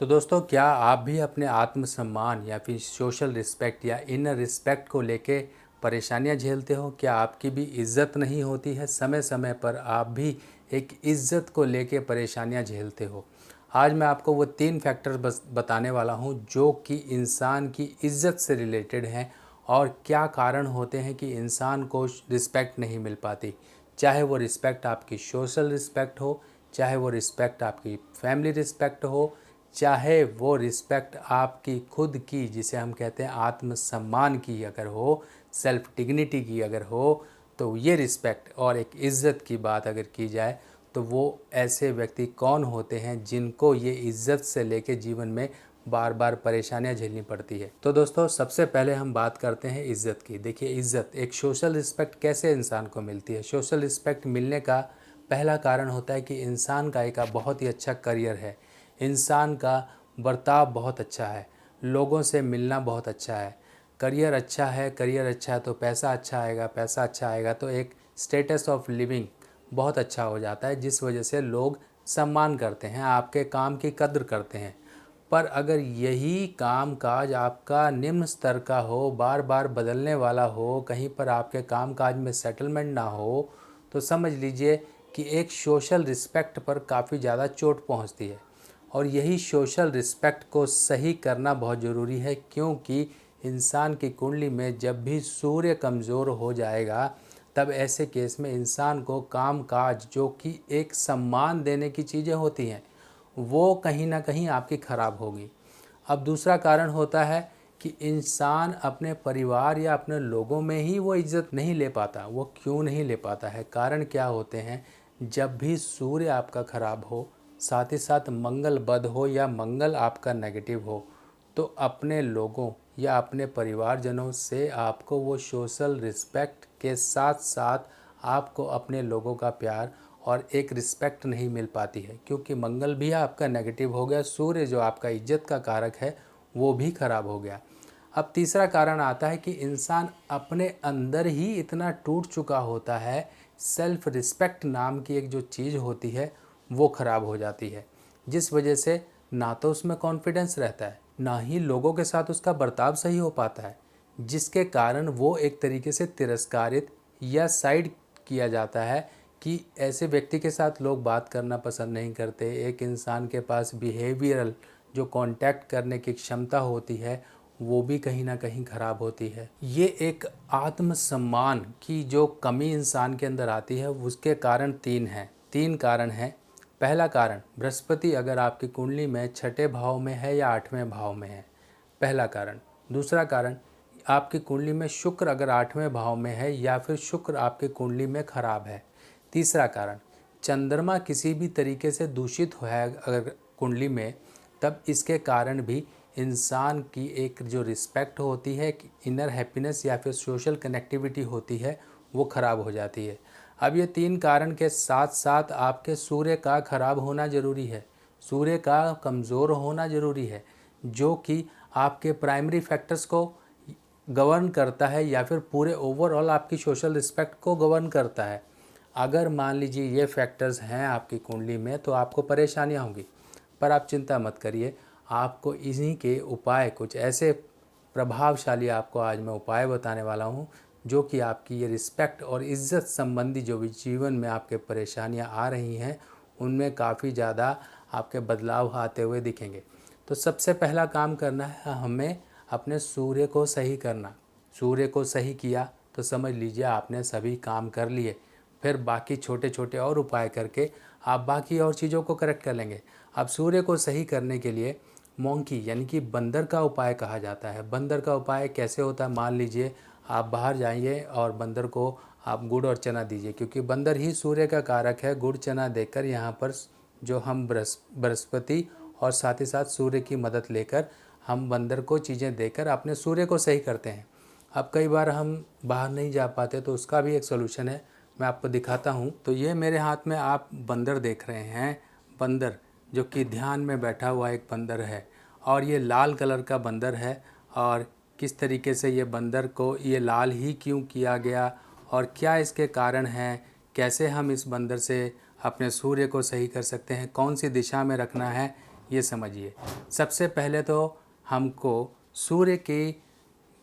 तो दोस्तों, क्या आप भी अपने आत्मसम्मान या फिर सोशल रिस्पेक्ट या इनर रिस्पेक्ट को लेके परेशानियां झेलते हो? क्या आपकी भी इज्जत नहीं होती है? समय समय पर आप भी एक इज्जत को लेके परेशानियां झेलते हो? आज मैं आपको वो 3 फैक्टर बस बताने वाला हूं जो कि इंसान की इज्जत से रिलेटेड हैं और क्या कारण होते हैं कि इंसान को रिस्पेक्ट नहीं मिल पाती। चाहे वो रिस्पेक्ट आपकी सोशल रिस्पेक्ट हो, चाहे वो रिस्पेक्ट आपकी फैमिली रिस्पेक्ट हो, चाहे वो रिस्पेक्ट आपकी खुद की जिसे हम कहते हैं आत्मसम्मान की अगर हो, सेल्फ डिग्निटी की अगर हो, तो ये रिस्पेक्ट और एक इज़्ज़त की बात अगर की जाए तो वो ऐसे व्यक्ति कौन होते हैं जिनको ये इज़्ज़त से लेके जीवन में बार बार परेशानियां झेलनी पड़ती है। तो दोस्तों, सबसे पहले हम बात करते हैं इज़्ज़त की। देखिए, इज़्ज़त एक सोशल रिस्पेक्ट कैसे इंसान को मिलती है। सोशल रिस्पेक्ट मिलने का पहला कारण होता है कि इंसान का एक बहुत ही अच्छा करियर है, इंसान का बर्ताव बहुत अच्छा है, लोगों से मिलना बहुत अच्छा है। करियर अच्छा है, करियर अच्छा है तो पैसा अच्छा आएगा, पैसा अच्छा आएगा तो एक स्टेटस ऑफ लिविंग बहुत अच्छा हो जाता है, जिस वजह से लोग सम्मान करते हैं, आपके काम की कद्र करते हैं। पर अगर यही काम काज आपका निम्न स्तर का हो, बार बार बदलने वाला हो, कहीं पर आपके काम काज में सेटलमेंट ना हो, तो समझ लीजिए कि एक सोशल रिस्पेक्ट पर काफ़ी ज़्यादा चोट पहुंचती है। और यही सोशल रिस्पेक्ट को सही करना बहुत ज़रूरी है, क्योंकि इंसान की कुंडली में जब भी सूर्य कमज़ोर हो जाएगा तब ऐसे केस में इंसान को काम काज जो कि एक सम्मान देने की चीज़ें होती हैं वो कहीं ना कहीं आपकी ख़राब होगी। अब दूसरा कारण होता है कि इंसान अपने परिवार या अपने लोगों में ही वो इज़्ज़त नहीं ले पाता। वो क्यों नहीं ले पाता है? कारण क्या होते हैं? जब भी सूर्य आपका ख़राब हो, साथ ही साथ मंगल बद हो या मंगल आपका नेगेटिव हो, तो अपने लोगों या अपने परिवारजनों से आपको वो सोशल रिस्पेक्ट के साथ साथ आपको अपने लोगों का प्यार और एक रिस्पेक्ट नहीं मिल पाती है, क्योंकि मंगल भी आपका नेगेटिव हो गया, सूर्य जो आपका इज्जत का कारक है वो भी खराब हो गया। अब तीसरा कारण आता है कि इंसान अपने अंदर ही इतना टूट चुका होता है, सेल्फ रिस्पेक्ट नाम की एक जो चीज़ होती है वो खराब हो जाती है, जिस वजह से ना तो उसमें कॉन्फिडेंस रहता है, ना ही लोगों के साथ उसका बर्ताव सही हो पाता है, जिसके कारण वो एक तरीके से तिरस्कारित या साइड किया जाता है कि ऐसे व्यक्ति के साथ लोग बात करना पसंद नहीं करते। एक इंसान के पास बिहेवियरल जो कांटेक्ट करने की क्षमता होती है वो भी कहीं ना कहीं खराब होती है। ये एक आत्मसम्मान की जो कमी इंसान के अंदर आती है उसके कारण 3 कारण हैं। पहला कारण, बृहस्पति अगर आपकी कुंडली में छठे भाव में है या 8वें भाव में है, पहला कारण। दूसरा कारण, आपकी कुंडली में शुक्र अगर 8वें भाव में है या फिर शुक्र आपकी कुंडली में खराब है। तीसरा कारण, चंद्रमा किसी भी तरीके से दूषित है अगर कुंडली में, तब इसके कारण भी इंसान की एक जो रिस्पेक्ट होती है, इनर हैप्पीनेस या फिर सोशल कनेक्टिविटी होती है, वो खराब हो जाती है। अब ये 3 कारण के साथ साथ आपके सूर्य का खराब होना ज़रूरी है, सूर्य का कमज़ोर होना ज़रूरी है, जो कि आपके प्राइमरी फैक्टर्स को गवर्न करता है या फिर पूरे ओवरऑल आपकी सोशल रिस्पेक्ट को गवर्न करता है। अगर मान लीजिए ये फैक्टर्स हैं आपकी कुंडली में तो आपको परेशानियां होंगी, पर आप चिंता मत करिए। आपको इन्हीं के उपाय, कुछ ऐसे प्रभावशाली आपको आज मैं उपाय बताने वाला हूँ जो कि आपकी ये रिस्पेक्ट और इज़्ज़त संबंधी जो भी जीवन में आपके परेशानियाँ आ रही हैं उनमें काफ़ी ज़्यादा आपके बदलाव आते हुए दिखेंगे। तो सबसे पहला काम करना है हमें अपने सूर्य को सही करना। सूर्य को सही किया तो समझ लीजिए आपने सभी काम कर लिए। फिर बाकी छोटे छोटे और उपाय करके आप बाकी और चीज़ों को करेक्ट कर लेंगे। अब सूर्य को सही करने के लिए मोंकी यानी कि बंदर का उपाय कहा जाता है। बंदर का उपाय कैसे होता है? मान लीजिए आप बाहर जाइए और बंदर को आप गुड़ और चना दीजिए, क्योंकि बंदर ही सूर्य का कारक है। गुड़ चना देकर यहाँ पर जो हम बृहस्पति और साथ ही साथ सूर्य की मदद लेकर हम बंदर को चीज़ें देकर अपने सूर्य को सही करते हैं। अब कई बार हम बाहर नहीं जा पाते तो उसका भी एक सलूशन है, मैं आपको दिखाता हूँ। तो ये मेरे हाथ में आप बंदर देख रहे हैं, बंदर जो कि ध्यान में बैठा हुआ एक बंदर है, और ये लाल कलर का बंदर है। और किस तरीके से ये बंदर को ये लाल ही क्यों किया गया और क्या इसके कारण हैं, कैसे हम इस बंदर से अपने सूर्य को सही कर सकते हैं, कौन सी दिशा में रखना है, ये समझिए। सबसे पहले तो हमको सूर्य के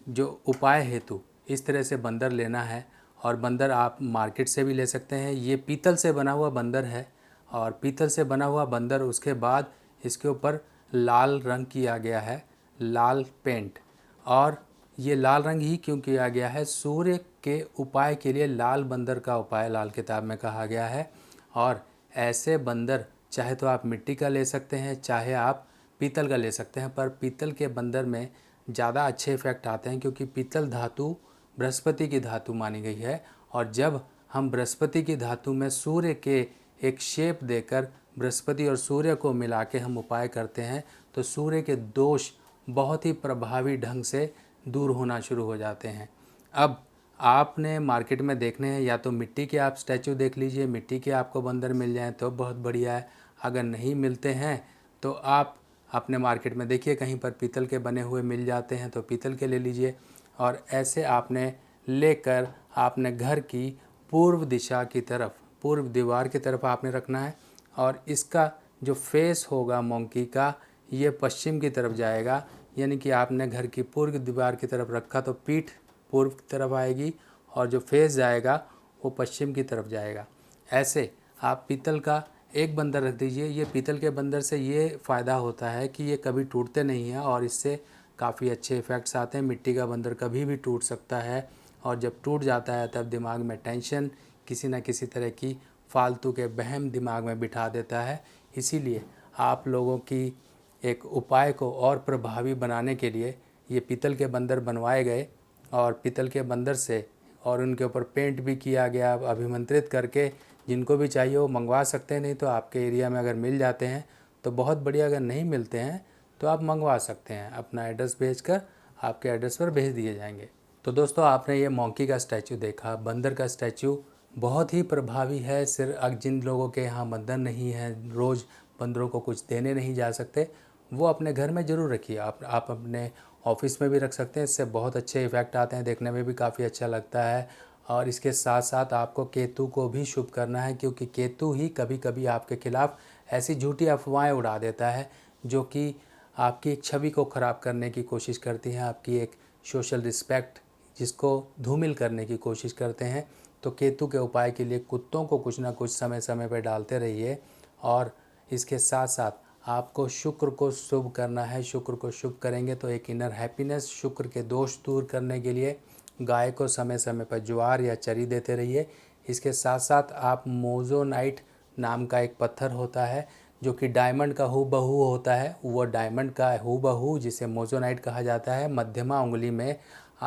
जो उपाय हेतु इस तरह से बंदर लेना है, और बंदर आप मार्केट से भी ले सकते हैं। ये पीतल से बना हुआ बंदर है, और पीतल से बना हुआ बंदर, उसके बाद इसके ऊपर लाल रंग किया गया है, लाल पेंट। और ये लाल रंग ही क्यों किया गया है? सूर्य के उपाय के लिए लाल बंदर का उपाय लाल किताब में कहा गया है। और ऐसे बंदर चाहे तो आप मिट्टी का ले सकते हैं, चाहे आप पीतल का ले सकते हैं, पर पीतल के बंदर में ज़्यादा अच्छे इफ़ेक्ट आते हैं, क्योंकि पीतल धातु बृहस्पति की धातु मानी गई है। और जब हम बृहस्पति की धातु में सूर्य के एक शेप देकर बृहस्पति और सूर्य को मिला के हम उपाय करते हैं, तो सूर्य के दोष बहुत ही प्रभावी ढंग से दूर होना शुरू हो जाते हैं। अब आपने मार्केट में देखने हैं, या तो मिट्टी के आप स्टैचू देख लीजिए, मिट्टी के आपको बंदर मिल जाएं तो बहुत बढ़िया है। अगर नहीं मिलते हैं तो आप अपने मार्केट में देखिए, कहीं पर पीतल के बने हुए मिल जाते हैं तो पीतल के ले लीजिए। और ऐसे आपने लेकर आपने घर की पूर्व दिशा की तरफ, पूर्व दीवार की तरफ आपने रखना है। और इसका जो फेस होगा मोंकी का, ये पश्चिम की तरफ जाएगा। यानी कि आपने घर की पूर्व दीवार की तरफ रखा तो पीठ पूर्व की तरफ आएगी, और जो फेस जाएगा वो पश्चिम की तरफ जाएगा। ऐसे आप पीतल का एक बंदर रख दीजिए। ये पीतल के बंदर से ये फ़ायदा होता है कि ये कभी टूटते नहीं हैं, और इससे काफ़ी अच्छे इफ़ेक्ट्स आते हैं। मिट्टी का बंदर कभी भी टूट सकता है, और जब टूट जाता है तब दिमाग में टेंशन, किसी न किसी तरह की फालतू के वहम दिमाग में बिठा देता है। इसीलिए आप लोगों की एक उपाय को और प्रभावी बनाने के लिए ये पीतल के बंदर बनवाए गए, और पीतल के बंदर से और उनके ऊपर पेंट भी किया गया। अभिमंत्रित करके जिनको भी चाहिए वो मंगवा सकते हैं, नहीं तो आपके एरिया में अगर मिल जाते हैं तो बहुत बढ़िया, अगर नहीं मिलते हैं तो आप मंगवा सकते हैं। अपना एड्रेस भेजकर आपके एड्रेस पर भेज दिए जाएंगे। तो दोस्तों, आपने ये मोंकी का स्टैचू देखा, बंदर का स्टैचू बहुत ही प्रभावी है। सिर्फ जिन लोगों के यहाँ बंदर नहीं है, रोज़ बंदरों को कुछ देने नहीं जा सकते, वो अपने घर में ज़रूर रखिए। आप अपने ऑफिस में भी रख सकते हैं। इससे बहुत अच्छे इफ़ेक्ट आते हैं, देखने में भी काफ़ी अच्छा लगता है। और इसके साथ साथ आपको केतु को भी शुभ करना है, क्योंकि केतु ही कभी कभी आपके खिलाफ़ ऐसी झूठी अफवाहें उड़ा देता है जो कि आपकी एक छवि को ख़राब करने की कोशिश करती हैं, आपकी एक सोशल रिस्पेक्ट जिसको धूमिल करने की कोशिश करते हैं। तो केतु के उपाय के लिए कुत्तों को कुछ ना कुछ समय समय पर डालते रहिए। और इसके साथ साथ आपको शुक्र को शुभ करना है। शुक्र को शुभ करेंगे तो एक इनर हैप्पीनेस, शुक्र के दोष दूर करने के लिए गाय को समय समय पर ज्वार या चरी देते रहिए। इसके साथ साथ आप मोजोनाइट नाम का एक पत्थर होता है जो कि डायमंड का हूबहू होता है, वो डायमंड का हूबहू जिसे मोजोनाइट कहा जाता है, मध्यमा उंगली में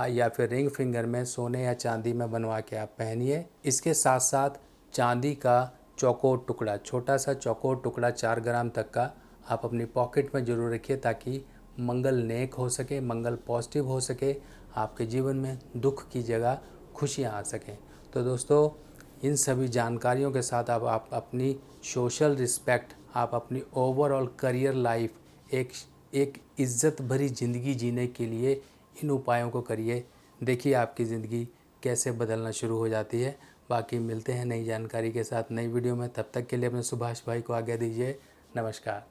या फिर रिंग फिंगर में सोने या चांदी में बनवा के आप पहनिए। इसके साथ साथ चांदी का चौकोर टुकड़ा, छोटा सा चौकोर टुकड़ा 4 ग्राम तक का आप अपनी पॉकेट में ज़रूर रखिए, ताकि मंगल नेक हो सके, मंगल पॉजिटिव हो सके, आपके जीवन में दुख की जगह खुशियाँ आ सकें। तो दोस्तों, इन सभी जानकारियों के साथ आप अपनी सोशल रिस्पेक्ट, आप अपनी ओवरऑल करियर लाइफ, एक इज़्ज़त भरी ज़िंदगी जीने के लिए इन उपायों को करिए। देखिए आपकी ज़िंदगी कैसे बदलना शुरू हो जाती है। बाकी मिलते हैं नई जानकारी के साथ नई वीडियो में। तब तक के लिए अपने सुभाष भाई को आज्ञा दीजिए। नमस्कार।